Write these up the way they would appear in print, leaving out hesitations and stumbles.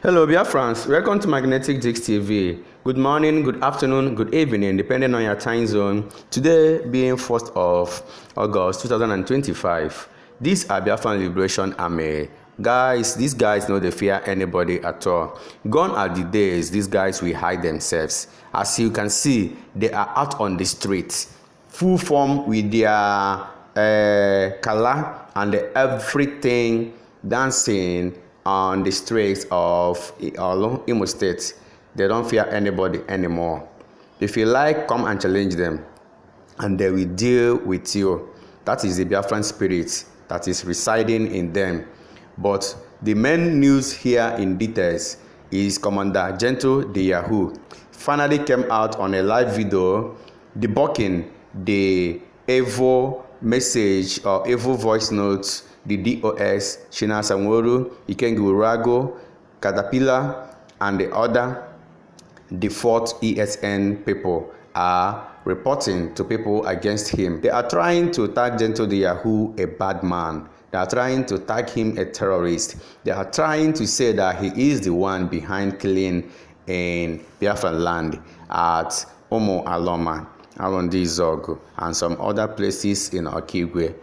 Hello, Biafrans. Welcome to Magnetic Dix TV. Good morning, good afternoon, good evening, depending on your time zone. Today being 1st of August 2025. These are Biafran Liberation Army. Guys, these guys know they fear anybody at all. Gone are the days these guys will hide themselves. As you can see, they are out on the streets, full form with their kala and everything, dancing on the streets of Orlu, Imo State. They don't fear anybody anymore. If you like, come and challenge them, and they will deal with you. That is the Biafran spirit that is residing in them. But the main news here in details is Commander Gentle the Yahoo finally came out on a live video debunking the evil message or evil voice notes the DOS, Shina Sanworu, Ikengurago, Caterpillar, and the other default ESN people are reporting to people against him. They are trying to tag Gentle the Yahoo a bad man. They are trying to tag him a terrorist. They are trying to say that he is the one behind killing in Biafran land at Omo Aloma, around Zog, and some other places in Okigwe.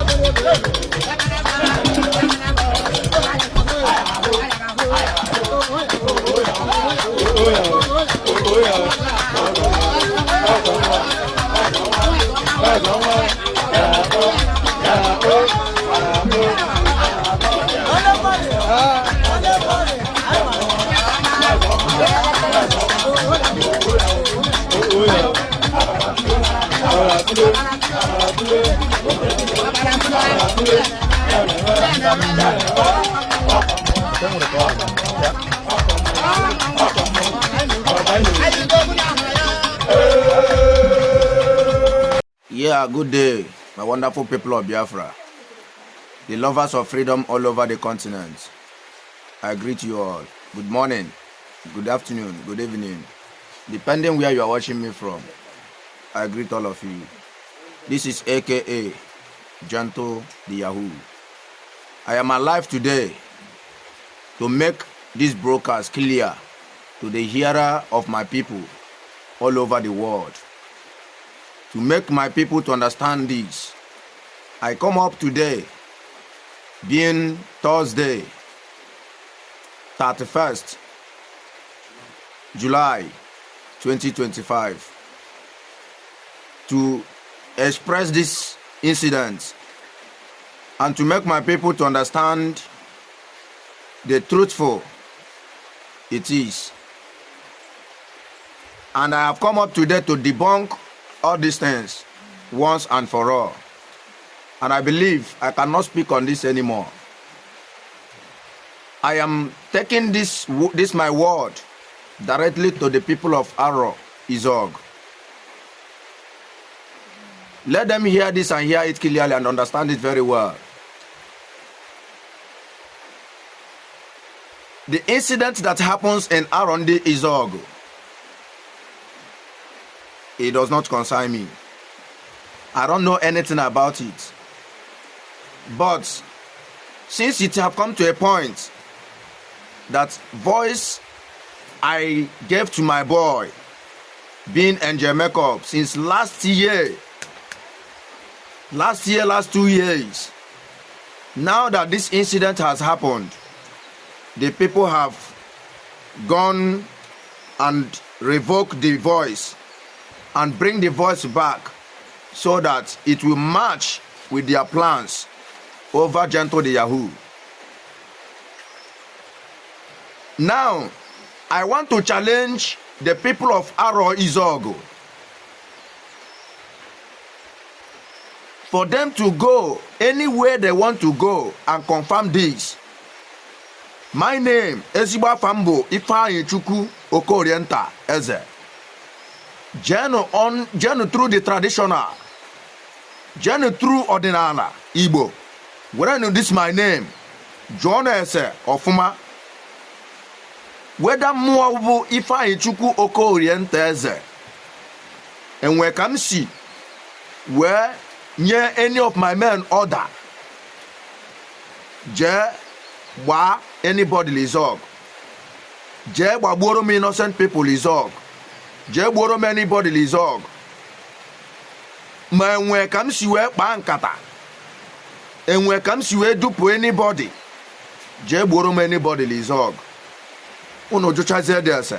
Yeah, good day, my wonderful people of Biafra, the lovers of freedom all over the continent. I greet you all. Good morning, good afternoon, good evening, depending where you are watching me from. I greet all of you. This is AKA Gentle the Yahoo. I am alive today to make this broadcast clear to the hearer of my people all over the world. To make my people to understand this, I come up today, being Thursday, 31st July 2025, to express this incident and to make my people to understand the truthful it is. And I have come up today to debunk all these things once and for all. And I believe I cannot speak on this anymore. I am taking this my word directly to the people of Aro, Izog. Let them hear this and hear it clearly and understand it very well. The incident that happens in Arondi Izog, it does not concern me. I don't know anything about it. But since it have come to a point that voice I gave to my boy being Angel Makeup since last 2 years, now that this incident has happened, the people have gone and revoked the voice and bring the voice back so that it will match with their plans over Gentle the Yahoo. Now, I want to challenge the people of Aro Izogo for them to go anywhere they want to go and confirm this. My name is Fambo Ifeanyi Chukwu Okorienta Eze. Journey through the traditional, journey through ordinary Igbo. When I know this my name, John Ese Ofuma. Whether more Ifeanyi Chukwu Okorienta Eze, and where can see where near any of my men order, Je Wa anybody Lizog. Je gboro me innocent people Lizog. Je gboro me anybody Lizog. Ma enwe kam si we kpa nkata. Enwe kam si we dupu anybody. Je gboro me anybody Lizog. Uno jocha zede se.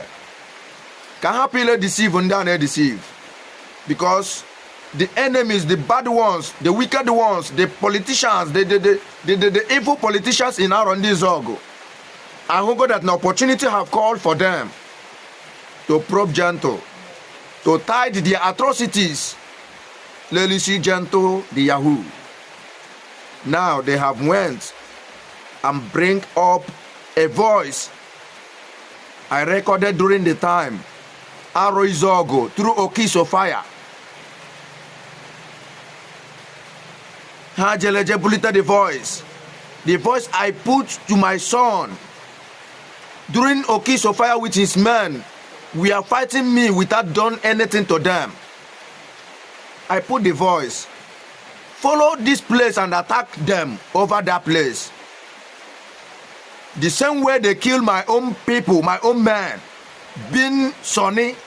Can happily deceive and down deceive. Because the enemies, the bad ones, the wicked ones, the politicians, the evil politicians in our Zogo. I hope that an opportunity have called for them to probe gentle, to tide their atrocities. Let see gentle the yahoo. Now they have went and bring up a voice I recorded during the time Arrow Zogo through Okiso fire. Hajeleje bulleted the voice I put to my son during Okiso fire with his men. We are fighting me without done anything to them. I put the voice. Follow this place and attack them over that place. The same way they kill my own people, my own men, Bin Sonny.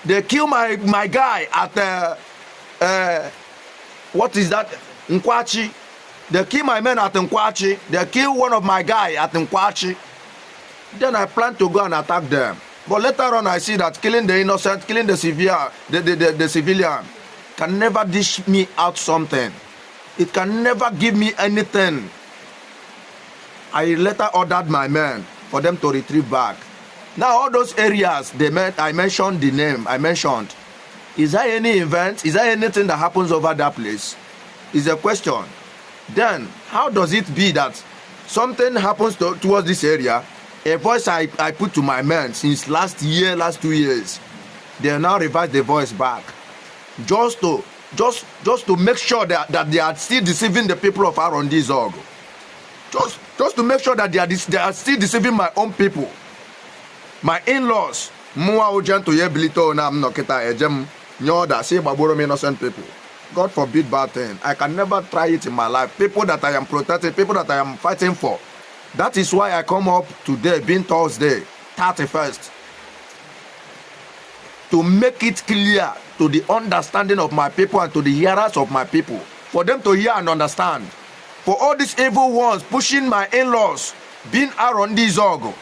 They kill my guy at what is that? Nkwachi. They kill my men at Nkwachi. They kill one of my guy at Nkwachi. Then I plan to go and attack them. But later on I see that killing the innocent, killing the civilian can never dish me out something. It can never give me anything. I later ordered my men for them to retrieve back. Now all those areas I mentioned the name, is there any event? Is there anything that happens over that place? Is a question. Then how does it be that something happens towards this area? A voice I put to my men since last 2 years, they now revise the voice back, just to make sure that they are still deceiving the people of Arondi Zog. Just to make sure that they are still deceiving my own people, my in-laws. Mua ujan to yeblito na mnoketa ejem nyoda say baboro innocent people. God forbid bad thing. I can never try it in my life. People that I am protecting, people that I am fighting for. That is why I come up today, being Thursday, 31st, to make it clear to the understanding of my people and to the hearers of my people, for them to hear and understand. For all these evil ones pushing my in-laws, being around this Zogo.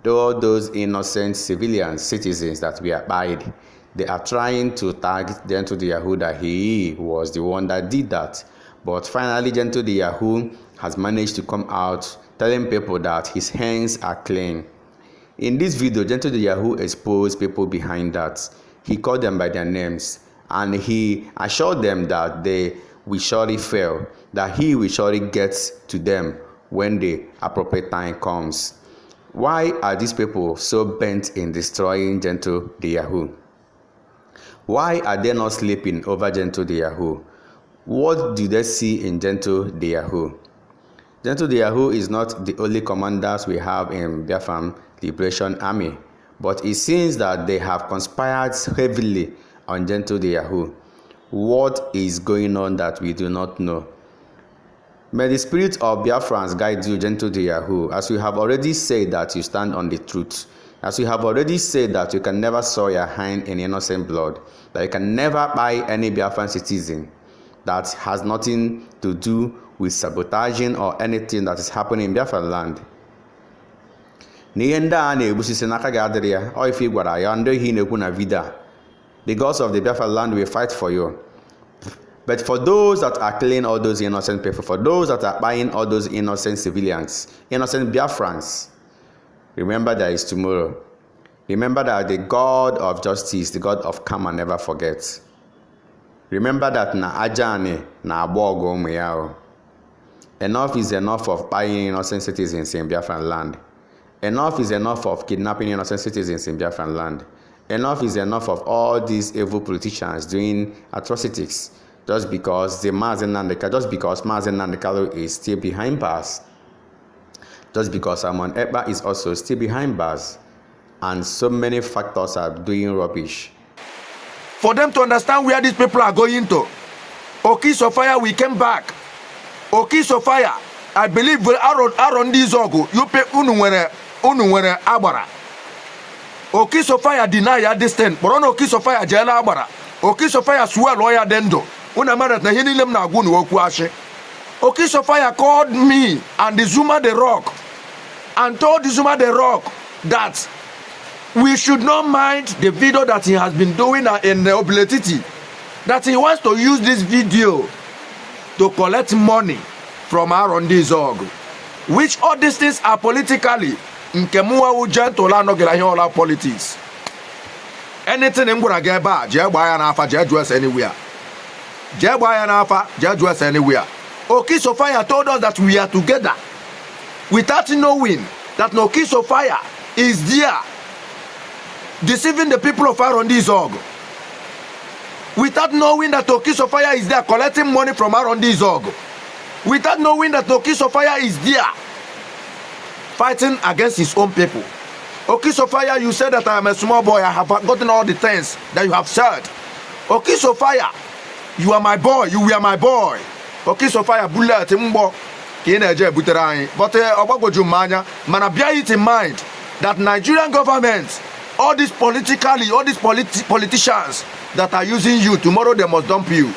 All those innocent civilians, citizens that we abide, they are trying to tag Gentle the Yahoo that he was the one that did that. But finally, Gentle the Yahoo has managed to come out telling people that his hands are clean. In this video, Gentle the Yahoo exposed people behind that. He called them by their names and he assured them that they will surely fail, that he will surely get to them when the appropriate time comes. Why are these people so bent in destroying Gentle the Yahoo? Why are they not sleeping over Gentle the Yahoo? What do they see in Gentle the Yahoo? Gentle the Yahoo is not the only commanders we have in Biafran Liberation Army, but it seems that they have conspired heavily on Gentle the Yahoo. What is going on that we do not know? May the spirit of Biafrans guide you, Gentle the Yahoo, as you have already said that you stand on the truth, as you have already said that you can never soil your hand in innocent blood, that you can never buy any Biafran citizen, that has nothing to do with sabotaging or anything that is happening in Biafra land. The gods of the Biafra land will fight for you. But for those that are killing all those innocent people, for those that are buying all those innocent civilians, innocent Biafrans, remember there is tomorrow. Remember that the God of justice, the God of karma never forgets. Remember that na ajane na abogo muyao. Enough is enough of buying innocent citizens in Biafran land. Enough is enough of kidnapping innocent citizens in Biafran land. Enough is enough of all these evil politicians doing atrocities just because Mazen Nandekalo is still behind bars. Just because Amon Eba is also still behind bars. And so many factors are doing rubbish. For them to understand where these people are going to. Okiso fire, we came back. Okiso fire, I believe around this ogo, you pay unwere agbara. Okiso fire deny ya this thing. But on Okiso fire jela agbara. Okiso fire swear lawyer dendo. Unamarat na hinilem na agunu woku ashe. Okiso fire called me and the Zuma the Rock and told the Zuma the Rock that we should not mind the video that he has been doing in the Obletiti. That he wants to use this video to collect money from Arondi Zog. Which all these things are politically. Nkemua ujentola no gelahola politics. Anything in Gurageba, Jebaya Nafa, Jedress anywhere. Jebaya Nafa, Jedress anywhere. Okiso Fire told us that we are together without knowing that Okiso Fire is there deceiving the people of Arondi Zog. Without knowing that Okiso Fire is there collecting money from Arondi Zog. Without knowing that Okiso Fire is there fighting against his own people. Okiso Fire, you said that I am a small boy. I have gotten all the things that you have said. Okiso Fire, you are my boy. You are my boy. Okiso Fire, bullet mbo kineje buterai. But obagoju manya, mana bear it in mind that Nigerian government, all these politicians that are using you, tomorrow they must dump you.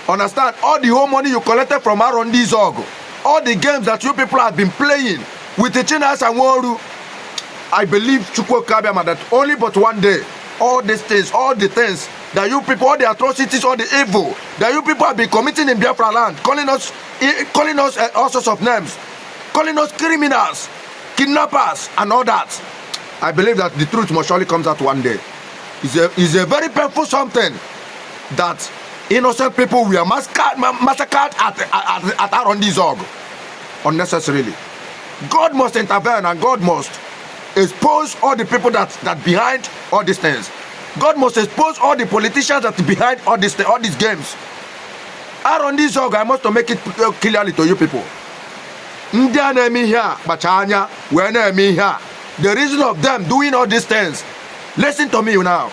Understand? All the whole money you collected from Arondi Zog, all the games that you people have been playing with the Chinas and Orlu, I believe Chukwu Kabiama that only but one day, all these things, all the things that you people, all the atrocities, all the evil that you people have been committing in Biafra land, calling us all sorts of names, calling us criminals, kidnappers, and all that. I believe that the truth must surely come out one day. It's a very painful something that innocent people were massacred at Arondi Zog unnecessarily. God must intervene and God must expose all the people that behind all these things. God must expose all the politicians that behind all these games. Arondi Zog, I must make it clearly to you people. The reason of them doing all these things, listen to me now.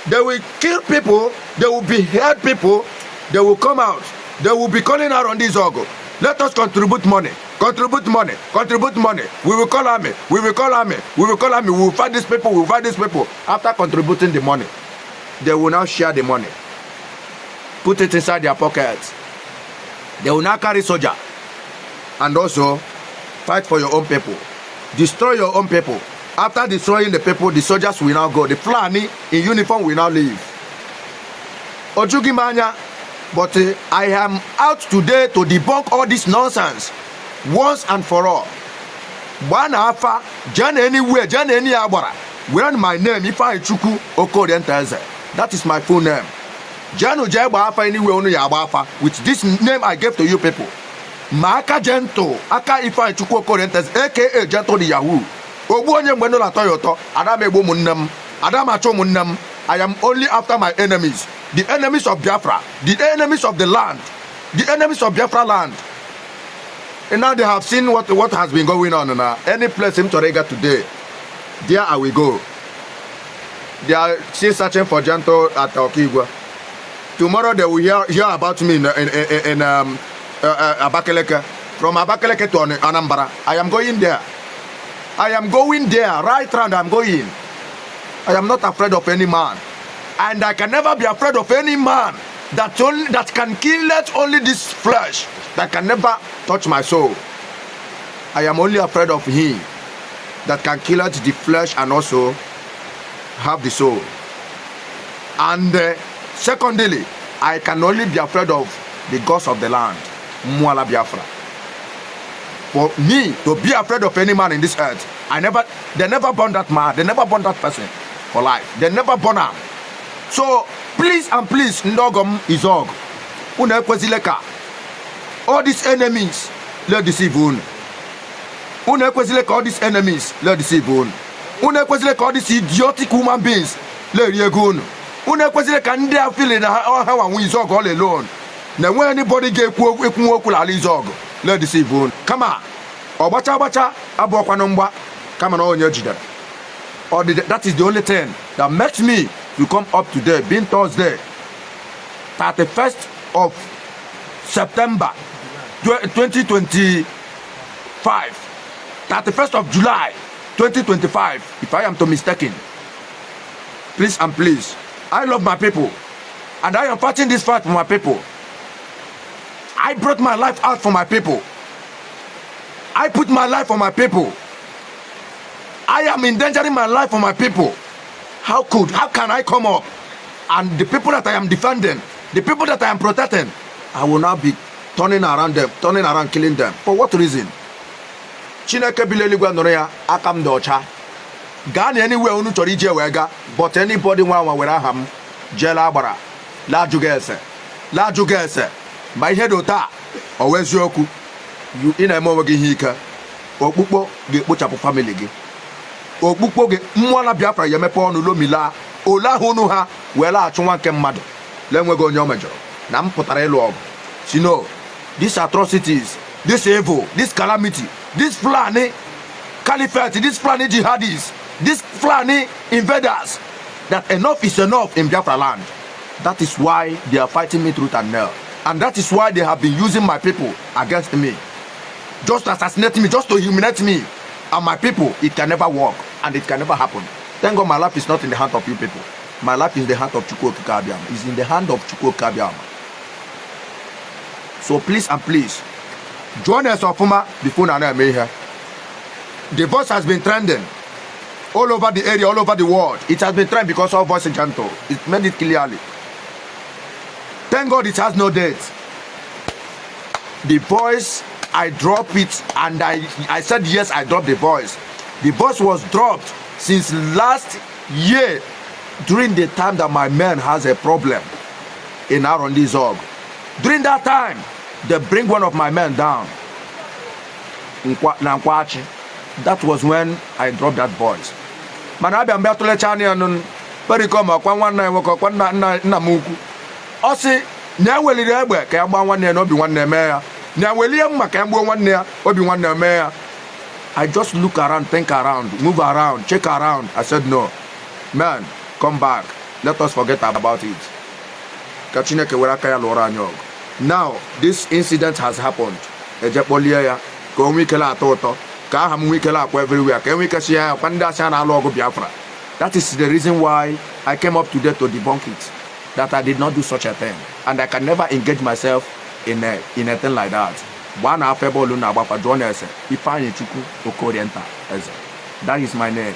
They will kill people, they will behead people, they will come out, they will be calling Arondi Zog. Let us contribute money. Contribute money. We will call army. We will fight these people. After contributing the money, they will now share the money. Put it inside their pockets. They will now carry soldier. And also, fight for your own people. Destroy your own people. After destroying the people, the soldiers will now go. The Fulani in uniform will now leave. Ojugi Manya, but I am out today to debunk all this nonsense once and for all. Banafa, Jan anywhere, Jan any abara. When my name, if I chuku Okorienteze, that is my full name. Janu Jabafa anywhere only Yabafa, with this name I gave to you people. Maka Gento, Aka if I chuku Okorienteze, aka Gento the Yahoo. Obuonye Mwenola Toyoto, Adame Bomunam, Adamacho Munam. I am only after my enemies, the enemies of Biafra, the enemies of the land, the enemies of Biafra land. And now they have seen what has been going on now. Any place in Torega today, there I will go. They are still searching for Janto at Okigwe. Tomorrow they will hear about me in Abakaleke. From Abakaleke to Anambra. I am going there. Right round I'm going. I am not afraid of any man. And I can never be afraid of any man that can kill only this flesh, that can never touch my soul. I am only afraid of him that can kill the flesh and also have the soul. And secondly, I can only be afraid of the gods of the land, Mwala Biafra. For me to be afraid of any man in this earth, they never born that man, they never born that person for life. They never born him. So please and please, Ndogom Izog, Unekwezileka, all these enemies, let deceive un. Unekwezileka, all these enemies, let deceive un. Unekwezileka, all these idiotic human beings, let regun. Unekwezileka, and they are feeling how we Izog all alone. Now when anybody get Kwokula Izog, let deceive un. Come on. Obacha, Abokwanomba, come on, all your jidder. Or that is the only thing that makes me to come up today, being Thursday, 31st of September 2025, 31st of July 2025, if I am to mistaken. Please and please, I love my people, and I am fighting this fight for my people. I brought my life out for my people. I put my life for my people. I am endangering my life for my people. How can I come up and the people that I am defending, the people that I am protecting, I will now be turning around, killing them? For what reason? Chineke bileligwe nụrụ ya aka m dị ọcha. Gaa na anywhere unu chọrọ ije wee ga, but anybody nwa were aha m jela agbara lajụ ese ma ihe dị ụta o weziokwu ị na-eme onwe gị ihe ike. Okpukpo ga-ekpochapụ family gị. Okpukpo gị mmụọ na Biafra ya emepe ọnụ lomila ole ahụ unu ha wee laghachi nwa nke mmadụ lenweghị onye o mejọrọ na m pụtara ịlụ ọgụ. Si no, these atrocities, this evil, this calamity, this Fulani caliphate, this Fulani jihadis, this Fulani invaders, that enough is enough in Biafra land. That is why they are fighting me tooth and nail. And that is why they have been using my people against me. Just to assassinate me, just to humiliate me. And my people, it can never work. And it can never happen. Thank God my life is not in the hand of you people. My life is in the hand of Chukwu Okigwe. It's in the hand of Chukwu Okigwe. So please and please, join us Ofuma before Nana may here. The voice has been trending all over the area, all over the world. It has been trending because our voice is gentle. It made it clearly. Thank God it has no date. The voice, I dropped it, and I said yes, I dropped the voice. The voice was dropped since last year during the time that my man has a problem in Arondi Zog. During that time, they bring one of my men down. That was when I dropped that voice. Manabi ambetule chani anun perikoma kwa nwanne nwoke kwa nna m ukwu. Ọ sị na eweliri egbe ka ya gbaa nwanne ya na obi nwanne eme ya. Na welie mma ka ya gbuo nwanne ya obi nwanne eme ya. I just look around, think around, move around, check around. I said no. Man, come back. Let us forget about it. Ka Chineke were aka ya lụrụ anyị ọgụ. Now, this incident has happened. Ejekpolie ya ka o nwee ike atọ ụtọ. Ka aha m nwee ike akwa everywhere. Ka enwee ike si ya kwa ndị asị a na-alụ ọgụ Biafra. That is the reason why I came up today to debunk it. That I did not do such a thing. And I can never engage myself in a thing like that. One after bolu na agbapa John Ese. Ifeanyi Chukwu Okorienta Eze. That is my name.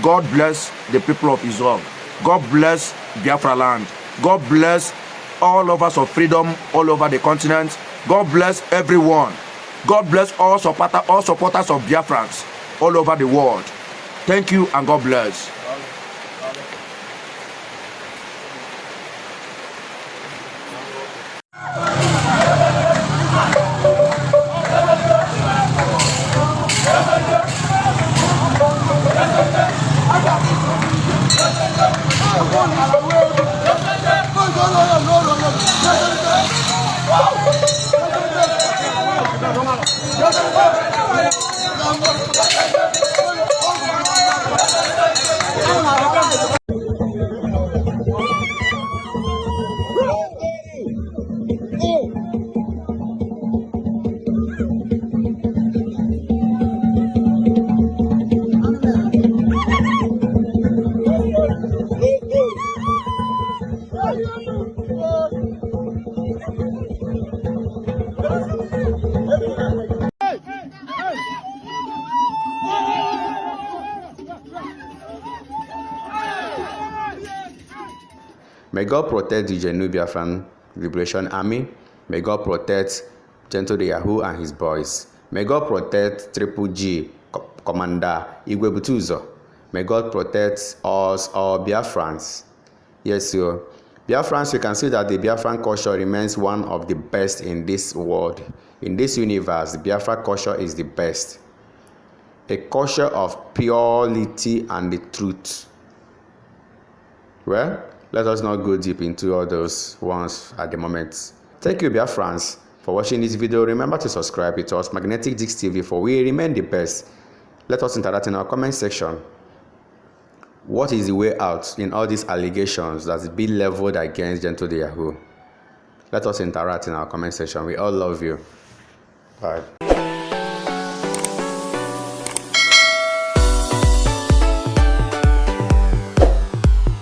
God bless the people of Israel. God bless Biafra land. God bless all of us of freedom all over the continent. God bless everyone. God bless all supporters of Biafrans all over the world. Thank you and God bless. May God protect the genuine Biafran Liberation Army. May God protect Gentle the Yahoo and his boys. May God protect Triple G Commander Igwe Butuzo. May God protect us all Biafrans. Yes, sir. Biafrans, you can see that the Biafran culture remains one of the best in this world. In this universe, the Biafra culture is the best. A culture of purity and the truth. Well, let us not go deep into all those ones at the moment. Thank you, Biafrans, for watching this video. Remember to subscribe to us, Magnetic Dix TV, for we remain the best. Let us interact in our comment section. What is the way out in all these allegations that's been leveled against Gentle the Yahoo? Let us interact in our comment section. We all love you. Bye.